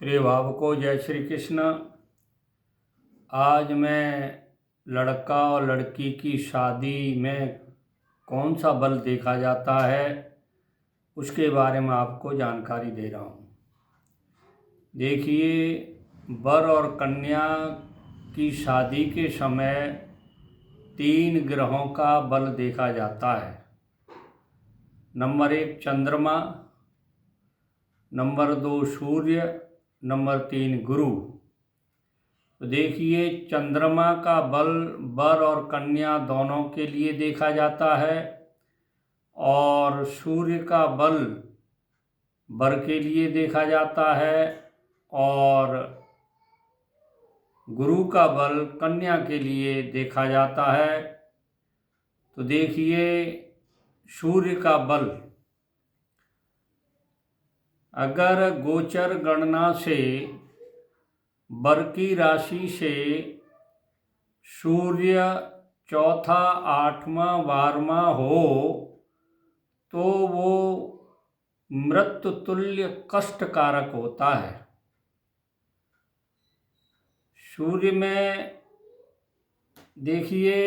प्रिय भावकों, जय श्री कृष्ण। आज मैं लड़का और लड़की की शादी में कौन सा बल देखा जाता है उसके बारे में आपको जानकारी दे रहा हूँ। देखिए, वर और कन्या की शादी के समय 3 ग्रहों का बल देखा जाता है। नंबर 1 चंद्रमा, नंबर 2 सूर्य, नंबर 3 गुरु। तो देखिए, चंद्रमा का बल वर और कन्या दोनों के लिए देखा जाता है और सूर्य का बल वर के लिए देखा जाता है और गुरु का बल कन्या के लिए देखा जाता है। तो देखिए, सूर्य का बल अगर गोचर गणना से वर की राशि से सूर्य चौथा, 8वां, 12वां हो तो वो मृत्यु तुल्य कष्टकारक होता है। सूर्य में देखिए,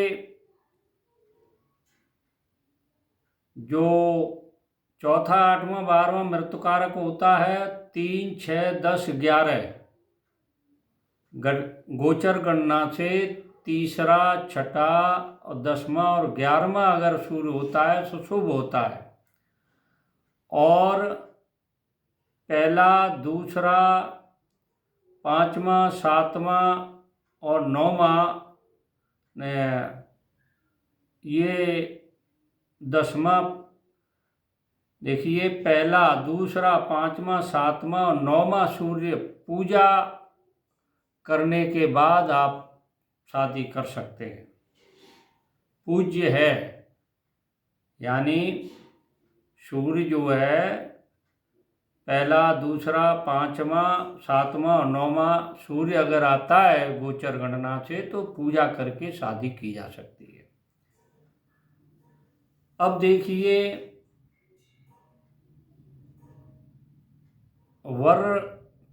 जो चौथा, 8वां, 12वां मृत्युकारक होता है। 3, 6, 10, 11 गोचर गणना से तीसरा, छठा और 10वां और 11वां अगर सूर्य होता है तो शुभ होता है। और पहला, दूसरा, 5वां, 7वां और 9वां, ये 10वां, देखिए पहला, दूसरा, 5वां, 7वां और 9वां सूर्य पूजा करने के बाद आप शादी कर सकते हैं। पूज्य है, यानी सूर्य जो है पहला, दूसरा, 5वां, 7वां और 9वां सूर्य अगर आता है गोचर गणना से तो पूजा करके शादी की जा सकती है। अब देखिए, वर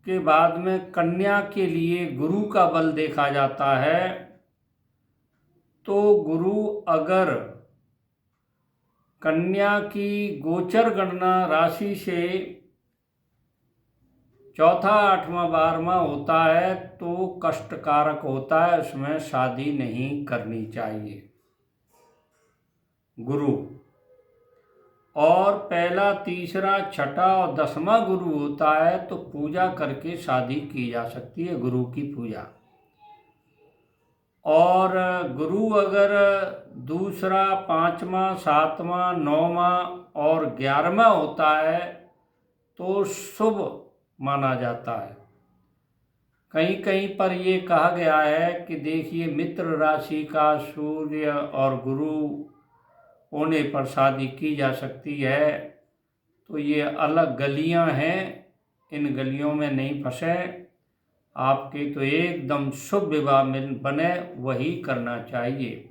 के बाद में कन्या के लिए गुरु का बल देखा जाता है। तो गुरु अगर कन्या की गोचर गणना राशि से चौथा, 8वां, 12वां होता है तो कष्टकारक होता है, उसमें शादी नहीं करनी चाहिए। गुरु और पहला, तीसरा, छठा और 10वां गुरु होता है तो पूजा करके शादी की जा सकती है, गुरु की पूजा। और गुरु अगर दूसरा, 5वां, 7वां, 9वां और 11वां होता है तो शुभ माना जाता है। कहीं कहीं पर ये कहा गया है कि देखिए, मित्र राशि का सूर्य और गुरु होने पर शादी की जा सकती है। तो ये अलग गलियां हैं, इन गलियों में नहीं फंसे। आपके तो एकदम शुभ विवाह में बने वही करना चाहिए।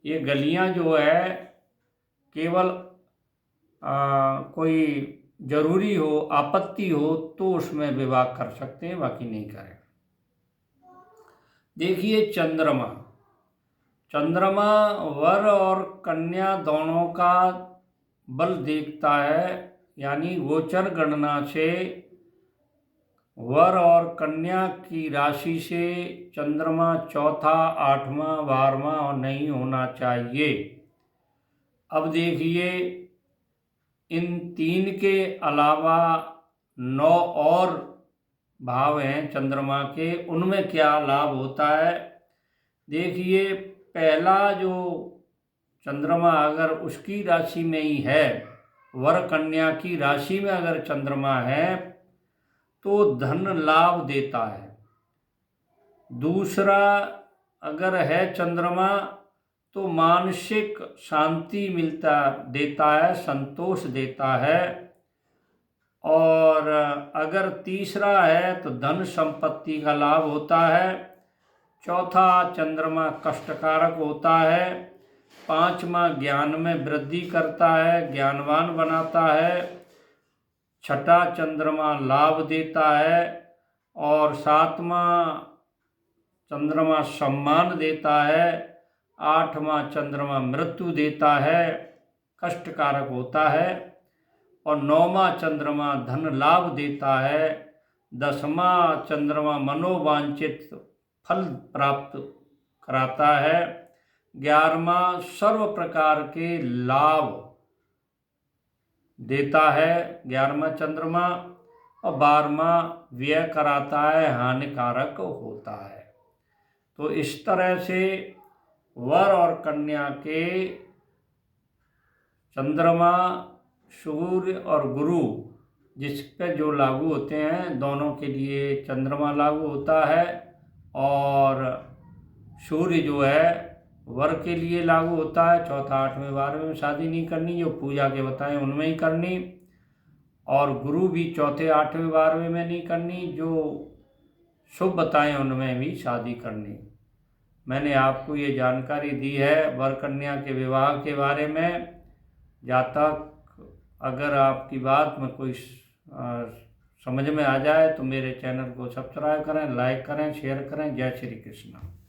ये गलियां जो है केवल कोई जरूरी हो, आपत्ति हो तो उसमें विवाह कर सकते हैं, बाकी नहीं करें। देखिए, चंद्रमा वर और कन्या दोनों का बल देखता है, यानी गोचर गणना से वर और कन्या की राशि से चंद्रमा चौथा, 8वां, 12वां और नहीं होना चाहिए। अब देखिए, इन 3 के अलावा 9 और भाव हैं चंद्रमा के, उनमें क्या लाभ होता है। देखिए, पहला जो चंद्रमा अगर उसकी राशि में ही है, वर कन्या की राशि में अगर चंद्रमा है तो धन लाभ देता है। दूसरा, अगर है चंद्रमा तो मानसिक शांति देता है, संतोष देता है। और अगर तीसरा है तो धन संपत्ति का लाभ होता है। चौथा, चंद्रमा कष्टकारक होता है। 5वां, ज्ञान में वृद्धि करता है, ज्ञानवान बनाता है। छठा, चंद्रमा लाभ देता है। और 7वां चंद्रमा सम्मान देता है, 8वां चंद्रमा मृत्यु देता है, कष्टकारक होता है, और 9वां चंद्रमा धन लाभ देता है, 10वां चंद्रमा मनोवांछित फल प्राप्त कराता है, 11वां सर्व प्रकार के लाभ देता है 11वां चंद्रमा, और 12वां व्यय कराता है, हानिकारक होता है। तो इस तरह से वर और कन्या के चंद्रमा, सूर्य और गुरु जिस पे जो लागू होते हैं, दोनों के लिए चंद्रमा लागू होता है, और सूर्य जो है वर के लिए लागू होता है। चौथा 8वें 12वें में शादी नहीं करनी, जो पूजा के बताएं उनमें ही करनी, और गुरु भी चौथे 8वें 12वें में नहीं करनी, जो शुभ बताएं उनमें भी शादी करनी। मैंने आपको ये जानकारी दी है वर कन्या के विवाह के बारे में। जातक अगर आपकी बात में कोई समझ में आ जाए तो मेरे चैनल को सब्सक्राइब करें, लाइक करें, शेयर करें। जय श्री कृष्ण।